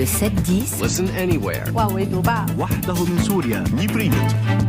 Le 7-10 Listen anywhere. وحده من سوريا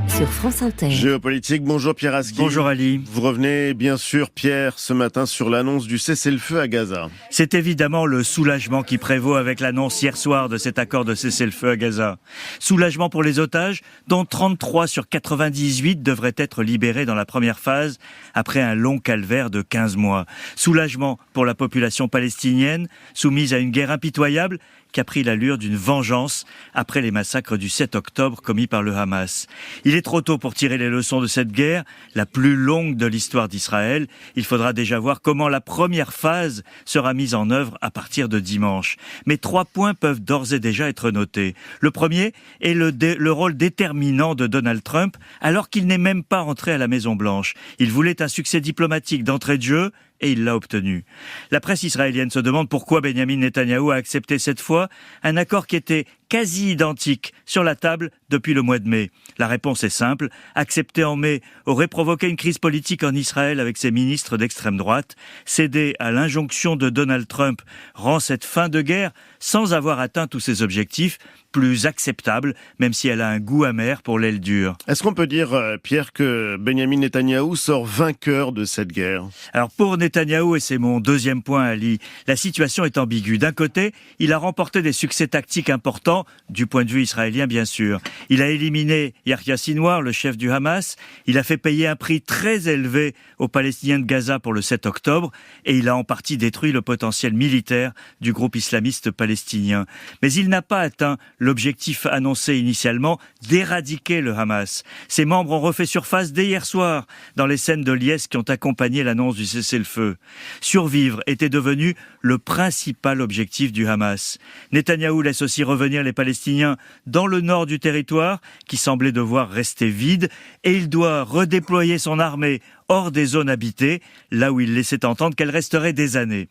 sur France Inter. Géopolitique, bonjour Pierre Aski. Bonjour Ali. Vous revenez bien sûr Pierre ce matin sur l'annonce du cessez-le-feu à Gaza. C'est évidemment le soulagement qui prévaut avec l'annonce hier soir de cet accord de cessez-le-feu à Gaza. Soulagement pour les otages, dont 33 sur 98 devraient être libérés dans la première phase après un long calvaire de 15 mois. Soulagement pour la population palestinienne, soumise à une guerre impitoyable qui a pris l'allure d'une vengeance après les massacres du 7 octobre commis par le Hamas. Il est trop tôt pour tirer les leçons de cette guerre, la plus longue de l'histoire d'Israël. Il faudra déjà voir comment la première phase sera mise en œuvre à partir de dimanche. Mais 3 points peuvent d'ores et déjà être notés. Le premier est le rôle déterminant de Donald Trump, alors qu'il n'est même pas rentré à la Maison-Blanche. Il voulait un succès diplomatique d'entrée de jeu, et il l'a obtenu. La presse israélienne se demande pourquoi Benjamin Netanyahou a accepté cette fois un accord qui était quasi identique sur la table depuis le mois de mai. La réponse est simple. Accepter en mai aurait provoqué une crise politique en Israël avec ses ministres d'extrême droite. Céder à l'injonction de Donald Trump rend cette fin de guerre, sans avoir atteint tous ses objectifs, plus acceptable, même si elle a un goût amer pour l'aile dure. Est-ce qu'on peut dire, Pierre, que Benjamin Netanyahou sort vainqueur de cette guerre ? Alors pour Netanyahou, et c'est mon deuxième point, Ali, la situation est ambiguë. D'un côté, il a remporté des succès tactiques importants, du point de vue israélien bien sûr. Il a éliminé Yahya Sinwar, le chef du Hamas. Il a fait payer un prix très élevé aux Palestiniens de Gaza pour le 7 octobre, et il a en partie détruit le potentiel militaire du groupe islamiste palestinien. Mais il n'a pas atteint l'objectif annoncé initialement d'éradiquer le Hamas. Ses membres ont refait surface dès hier soir dans les scènes de liesse qui ont accompagné l'annonce du cessez-le-feu. Survivre était devenu le principal objectif du Hamas. Netanyahou laisse aussi revenir les Palestiniens dans le nord du territoire qui semblait devoir rester vide, et il doit redéployer son armée hors des zones habitées, là où il laissait entendre qu'elle resterait des années.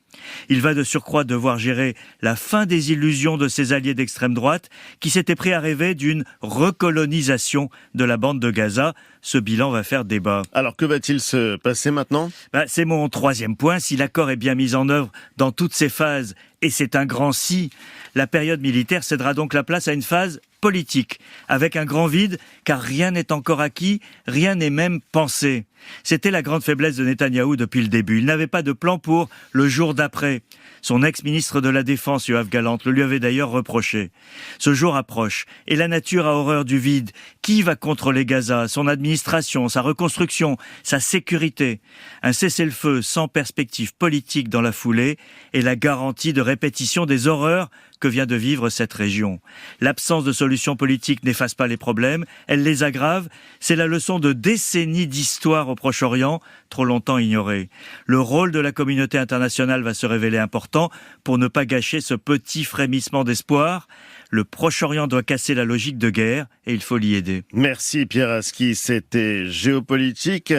Il va de surcroît devoir gérer la fin des illusions de ses alliés d'extrême droite qui s'étaient pris à rêver d'une recolonisation de la bande de Gaza. Ce bilan va faire débat. Alors que va-t-il se passer maintenant ? C'est mon troisième point. Si l'accord est bien mis en œuvre dans toutes ses phases, et c'est un grand si, la période militaire cédera donc la place à une phase politique, avec un grand vide, car rien n'est encore acquis, rien n'est même pensé. C'était la grande faiblesse de Netanyahou depuis le début. Il n'avait pas de plan pour le jour d'après. Son ex-ministre de la Défense, Yoav Gallant, le lui avait d'ailleurs reproché. Ce jour approche, et la nature a horreur du vide. Qui va contrôler Gaza, son administration, sa reconstruction, sa sécurité ? Un cessez-le-feu sans perspective politique dans la foulée est la garantie de répétition des horreurs que vient de vivre cette région. L'absence de solution politique n'efface pas les problèmes, elle les aggrave. C'est la leçon de décennies d'histoire au Proche-Orient, trop longtemps ignorée. Le rôle de la communauté internationale va se révéler important pour ne pas gâcher ce petit frémissement d'espoir. Le Proche-Orient doit casser la logique de guerre et il faut l'y aider. Merci Pierre Aski, c'était Géopolitique.